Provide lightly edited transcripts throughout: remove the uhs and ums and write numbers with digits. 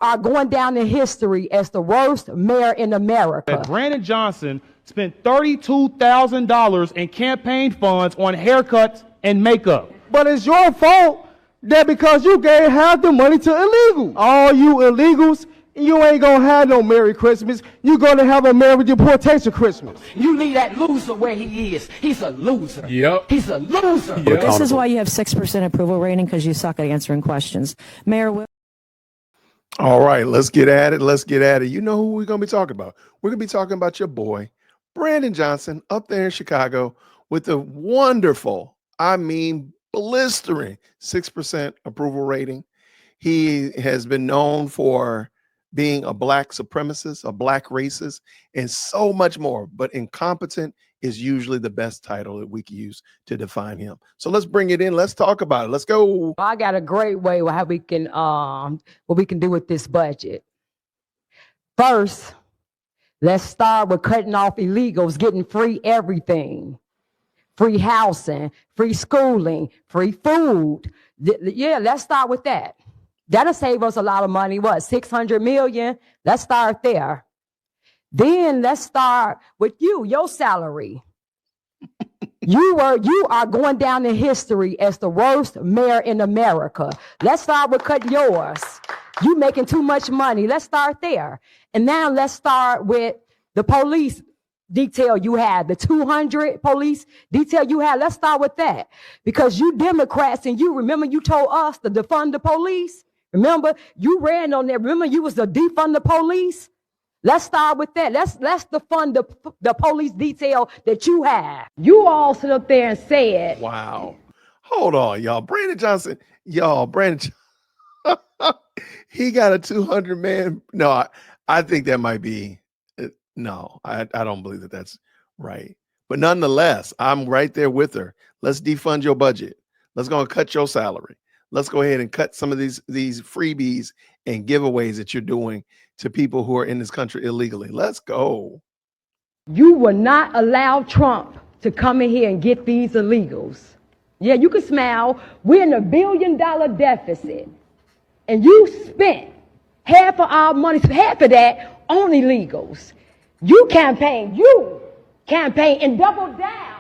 are going down in history as the worst mayor in America. That Brandon Johnson spent $32,000 in campaign funds on haircuts and makeup. But it's your fault that because you gave half the money to illegals. All you illegals, you ain't gonna have no Merry Christmas. You gonna have a Merry Deportation Christmas. You leave that loser where he is. He's a loser. Yep. He's a loser. Yep. This is why you have 6% approval rating, because you suck at answering questions. Mayor. All right, let's get at it. Let's get at it. You know who we're going to be talking about? We're going to be talking about your boy, Brandon Johnson, up there in Chicago with a wonderful, blistering 6% approval rating. He has been known for being a black supremacist, a black racist, and so much more. But incompetent is usually the best title that we can use to define him. So let's bring it in. Let's talk about it. Let's go. I got a great way how we can what we can do with this budget. First, let's start with cutting off illegals, getting free everything. Free housing, free schooling, free food. Yeah, let's start with that. That'll save us a lot of money. What, 600 million? Let's start there. Then let's start with your salary. You are going down in history as the worst mayor in America. Let's start with cutting yours. You making too much money. Let's start there. And now let's start with the police detail you had, the 200 police detail you had. Let's start with that. Because you Democrats, and you remember you told us to defund the police. Remember, you ran on there. Remember, you was the defund the police. Let's start with that. Let's defund the police detail that you have. You all stood up there and said, wow. Hold on, y'all. Brandon Johnson, he got a 200-man. No, I think that might be, no, I don't believe that that's right. But nonetheless, I'm right there with her. Let's defund your budget. Let's go and cut your salary. Let's go ahead and cut some of these freebies and giveaways that you're doing to people who are in this country illegally. Let's go. You will not allow Trump to come in here and get these illegals. Yeah, you can smile. We're in $1 billion deficit. And you spent half of our money, half of that on illegals. You campaign and double down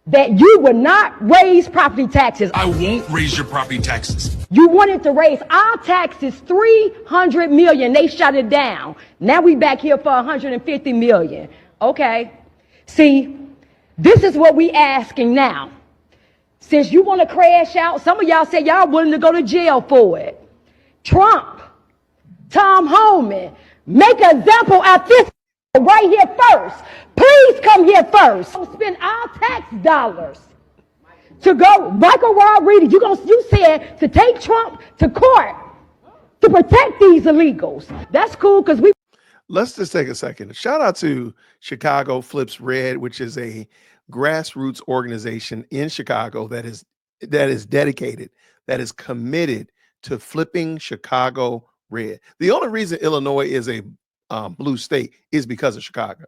that you would not raise property taxes. I won't raise your property taxes. You wanted to raise our taxes $300 million. They shut it down. Now we back here for $150 million. Okay. See, this is what we asking now. Since you want to crash out, some of y'all say y'all willing to go to jail for it. Trump, Tom Homan, make an example out this right here first. Please come here first. Spend our tax dollars to go. Michael Rodriguez, you said to take Trump to court to protect these illegals. That's cool because we. Let's just take a second. Shout out to Chicago Flips Red, which is a grassroots organization in Chicago that is dedicated, that is committed to flipping Chicago red. The only reason Illinois is a blue state is because of Chicago.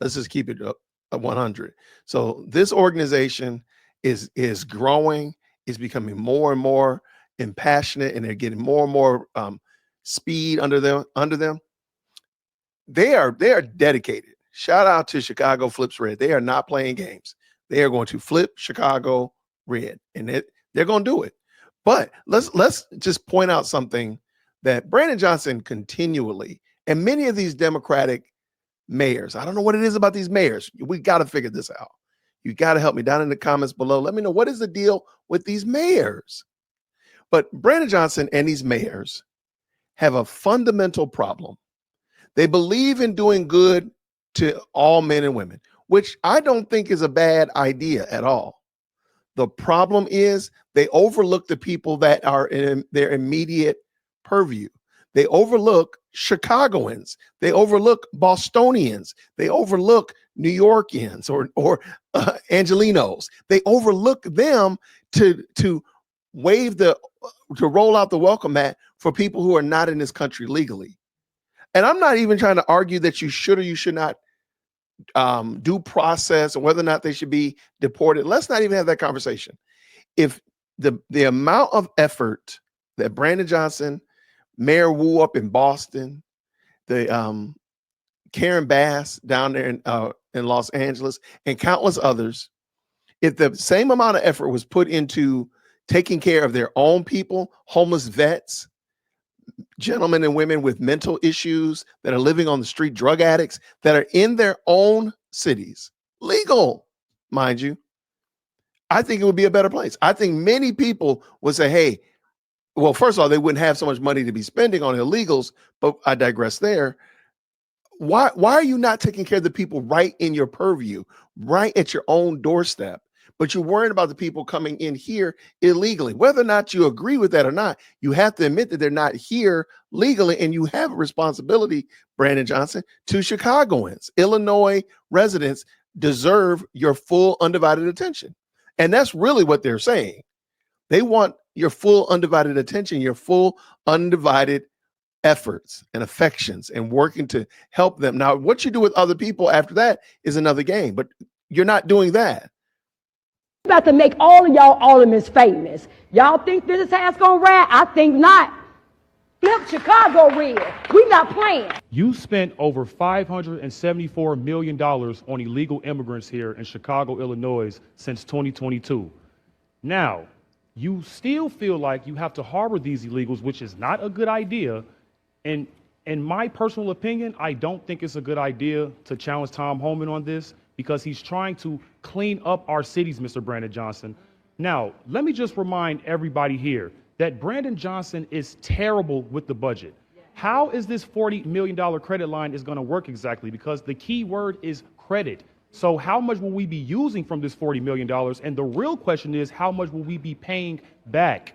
Let's just keep it up at 100. So this organization is growing, is becoming more and more impassionate, and they're getting more and more speed under them. They are dedicated. Shout out to Chicago Flips Red. They are not playing games. They are going to flip Chicago red, and they're going to do it. But let's just point out something that Brandon Johnson continually, and many of these Democratic mayors, I don't know what it is about these mayors. We got to figure this out. You got to help me down in the comments below. Let me know, what is the deal with these mayors? But Brandon Johnson and these mayors have a fundamental problem. They believe in doing good to all men and women, which I don't think is a bad idea at all. The problem is they overlook the people that are in their immediate purview. They overlook Chicagoans. They overlook Bostonians. They overlook New Yorkians or Angelinos. They overlook them to roll out the welcome mat for people who are not in this country legally. And I'm not even trying to argue that you should or you should not due process or whether or not they should be deported. Let's not even have that conversation. If the amount of effort that Brandon Johnson, Mayor Wu up in Boston, the Karen Bass down there in Los Angeles, and countless others, if the same amount of effort was put into taking care of their own people, homeless vets, gentlemen and women with mental issues that are living on the street, drug addicts that are in their own cities, legal, mind you, I think it would be a better place. I think many people would say, hey, well, first of all, they wouldn't have so much money to be spending on illegals, but I digress there. Why are you not taking care of the people right in your purview, right at your own doorstep? But you're worried about the people coming in here illegally. Whether or not you agree with that or not, you have to admit that they're not here legally, and you have a responsibility, Brandon Johnson, to Chicagoans. Illinois residents deserve your full undivided attention. And that's really what they're saying. They want your full undivided attention, your full undivided efforts and affections, and working to help them. Now, what you do with other people after that is another game, but you're not doing that. About to make all of y'all aldermen famous. Y'all think this house gonna ride? I think not. Flip Chicago red. We not playing. You spent over $574 million on illegal immigrants here in Chicago, Illinois since 2022. Now, you still feel like you have to harbor these illegals, which is not a good idea. And in my personal opinion, I don't think it's a good idea to challenge Tom Homan on this, because he's trying to clean up our cities, Mr. Brandon Johnson. Now, let me just remind everybody here that Brandon Johnson is terrible with the budget. How is this $40 million credit line is going to work exactly? Because the key word is credit. So how much will we be using from this $40 million? And the real question is, how much will we be paying back?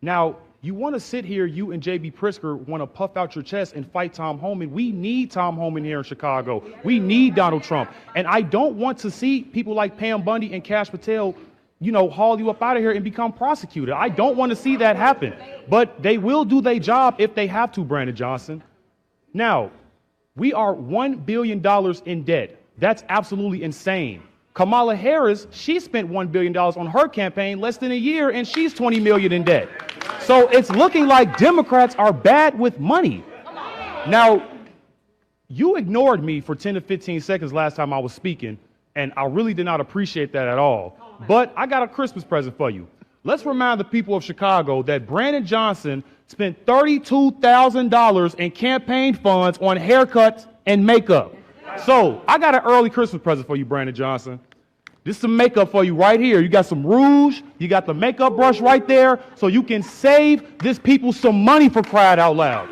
Now, you want to sit here, you and J.B. Pritzker want to puff out your chest and fight Tom Homan. We need Tom Homan here in Chicago. We need Donald Trump. And I don't want to see people like Pam Bundy and Kash Patel, haul you up out of here and become prosecuted. I don't want to see that happen. But they will do their job if they have to, Brandon Johnson. Now, we are $1 billion in debt. That's absolutely insane. Kamala Harris, she spent $1 billion on her campaign less than a year, and she's $20 million in debt. So it's looking like Democrats are bad with money. Now, you ignored me for 10 to 15 seconds last time I was speaking, and I really did not appreciate that at all. But I got a Christmas present for you. Let's remind the people of Chicago that Brandon Johnson spent $32,000 in campaign funds on haircuts and makeup. So I got an early Christmas present for you, Brandon Johnson. This is some makeup for you right here. You got some rouge, you got the makeup brush right there, so you can save this people some money, for crying out loud.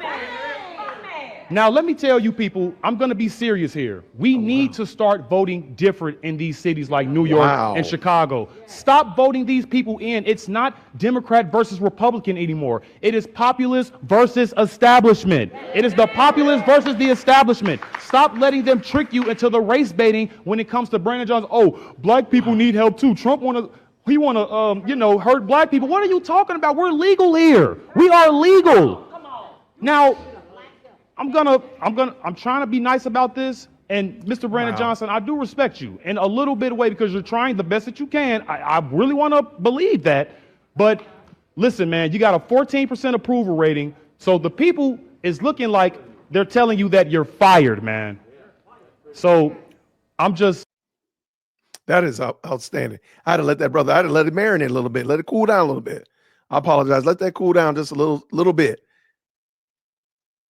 Now, let me tell you people, I'm going to be serious here. We need to start voting different in these cities like New York and Chicago. Stop voting these people in. It's not Democrat versus Republican anymore. It is populist versus establishment. It is the populist versus the establishment. Stop letting them trick you into the race baiting when it comes to Brandon Johnson. Oh, black people need help too. Trump want to hurt black people. What are you talking about? We're legal here. We are legal. Now, I'm trying to be nice about this. And Mr. Brandon Johnson, I do respect you in a little bit of way because you're trying the best that you can. I really want to believe that. But listen, man, you got a 14% approval rating. So the people is looking like they're telling you that you're fired, man. So I'm just. That is outstanding. I had to let that brother, I had to let it marinate a little bit, let it cool down a little bit. I apologize. Let that cool down just a little bit.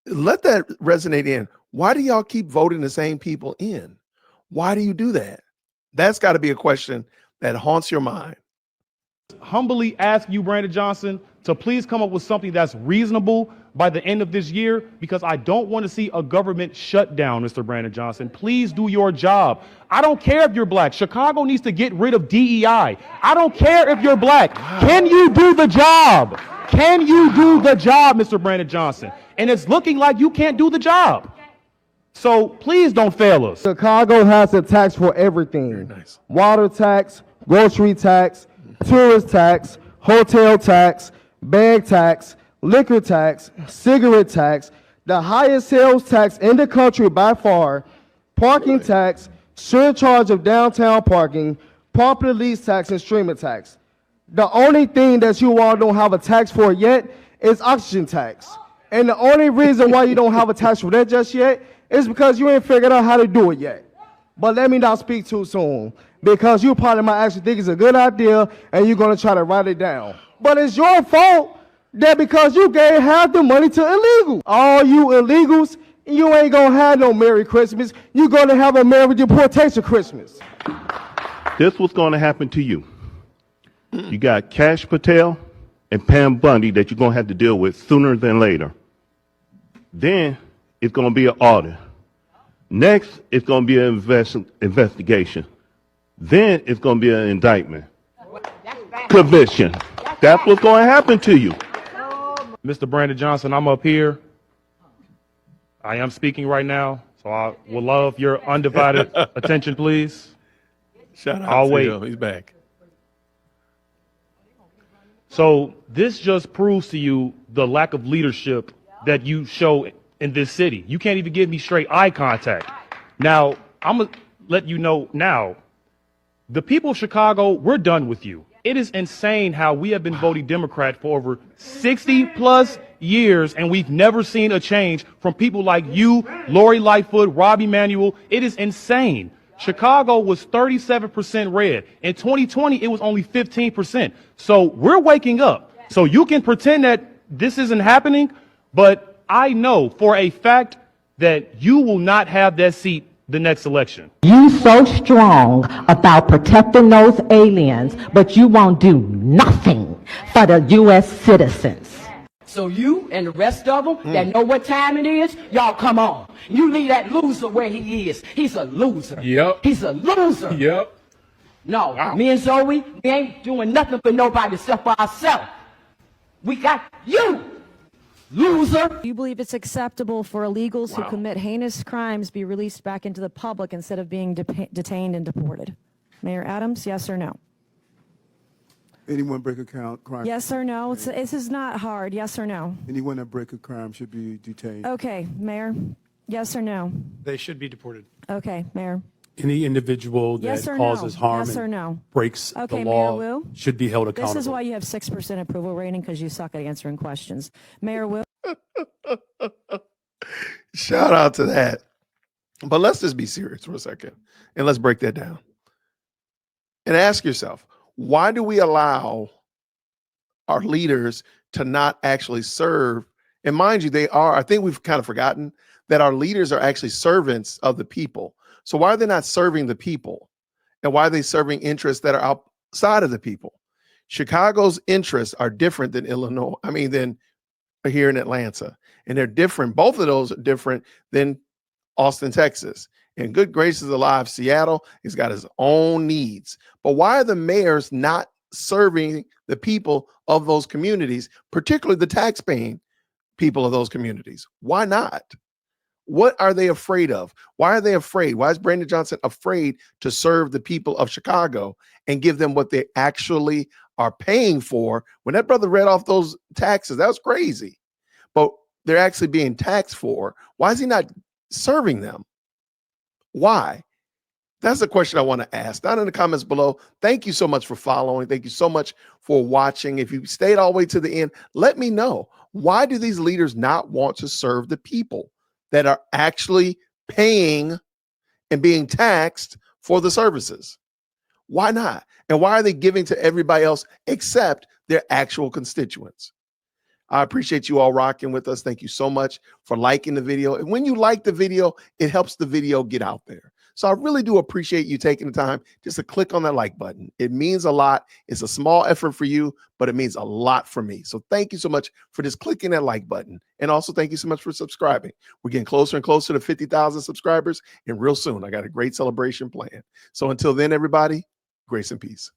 Let that resonate in. Why do y'all keep voting the same people in? Why do you do that? That's got to be a question that haunts your mind. Humbly ask you, Brandon Johnson, to please come up with something that's reasonable by the end of this year, because I don't want to see a government shutdown, Mr. Brandon Johnson. Please do your job. I don't care if you're black. Chicago needs to get rid of DEI. I don't care if you're black. Can you do the job? Can you do the job, Mr. Brandon Johnson? And it's looking like you can't do the job. So please don't fail us. Chicago has a tax for everything. Very nice. Water tax, grocery tax, tourist tax, hotel tax, bag tax, liquor tax, cigarette tax, the highest sales tax in the country by far, parking tax, surcharge of downtown parking, property lease tax, and streaming tax. The only thing that you all don't have a tax for yet is oxygen tax. And the only reason why you don't have a tax for that just yet is because you ain't figured out how to do it yet. But let me not speak too soon, because you probably might actually think it's a good idea and you're going to try to write it down. But it's your fault that because you gave half the money to illegals. All you illegals, you ain't going to have no Merry Christmas. You're going to have a Merry Deportation Christmas. This was going to happen to you. You got Cash Patel and Pam Bundy that you're going to have to deal with sooner than later. Then it's going to be an audit. Next, it's going to be an investigation. Then it's going to be an indictment. Conviction. That's what's going to happen to you. Mr. Brandon Johnson, I'm up here. I am speaking right now, so I would love your undivided attention, please. Shout out I'll to wait. him. He's back. So this just proves to you the lack of leadership that you show in this city. You can't even give me straight eye contact. Now, I'm going to let you know now, the people of Chicago, we're done with you. It is insane how we have been voting Democrat for over 60 plus years, and we've never seen a change from people like you, Lori Lightfoot, Rob Emanuel. It is insane. Chicago was 37% red. In 2020, it was only 15%. So we're waking up. So you can pretend that this isn't happening, but I know for a fact that you will not have that seat the next election. You so strong about protecting those aliens, but you won't do nothing for the U.S. citizens. So you and the rest of them that know what time it is, y'all come on. You leave that loser where he is. He's a loser. Yep. He's a loser. Yep. No, me and Zoe, we ain't doing nothing for nobody except for ourselves. We got you, loser. Do you believe it's acceptable for illegals who commit heinous crimes be released back into the public instead of being detained and deported? Mayor Adams, yes or no? Anyone break a crime? Yes or no? This is not hard. Yes or no? Anyone that break a crime should be detained. Okay, Mayor. Yes or no? They should be deported. Okay, Mayor. Any individual that Yes or causes no? harm Yes or and no? breaks Okay, the Mayor law Wu? should be held accountable. This is why you have 6% approval rating, because you suck at answering questions. Mayor Wu? Shout out to that. But let's just be serious for a second and let's break that down. And ask yourself, why do we allow our leaders to not actually serve? And mind you, they are, I think we've kind of forgotten that our leaders are actually servants of the people. So why are they not serving the people? And why are they serving interests that are outside of the people? Chicago's interests are different than Illinois. Than here in Atlanta. And they're different. Both of those are different than Austin, Texas. And good gracious alive, Seattle has got its own needs. But why are the mayors not serving the people of those communities, particularly the tax-paying people of those communities? Why not? What are they afraid of? Why are they afraid? Why is Brandon Johnson afraid to serve the people of Chicago and give them what they actually are paying for? When that brother read off those taxes, that was crazy. But they're actually being taxed for. Why is he not serving them? Why? That's the question I want to ask. Down in the comments below. Thank you so much for following. Thank you so much for watching. If you stayed all the way to the end, let me know. Why do these leaders not want to serve the people that are actually paying and being taxed for the services? Why not? And why are they giving to everybody else except their actual constituents? I appreciate you all rocking with us. Thank you so much for liking the video. And when you like the video, it helps the video get out there. So I really do appreciate you taking the time just to click on that like button. It means a lot. It's a small effort for you, but it means a lot for me. So thank you so much for just clicking that like button. And also thank you so much for subscribing. We're getting closer and closer to 50,000 subscribers. And real soon, I got a great celebration planned. So until then, everybody, grace and peace.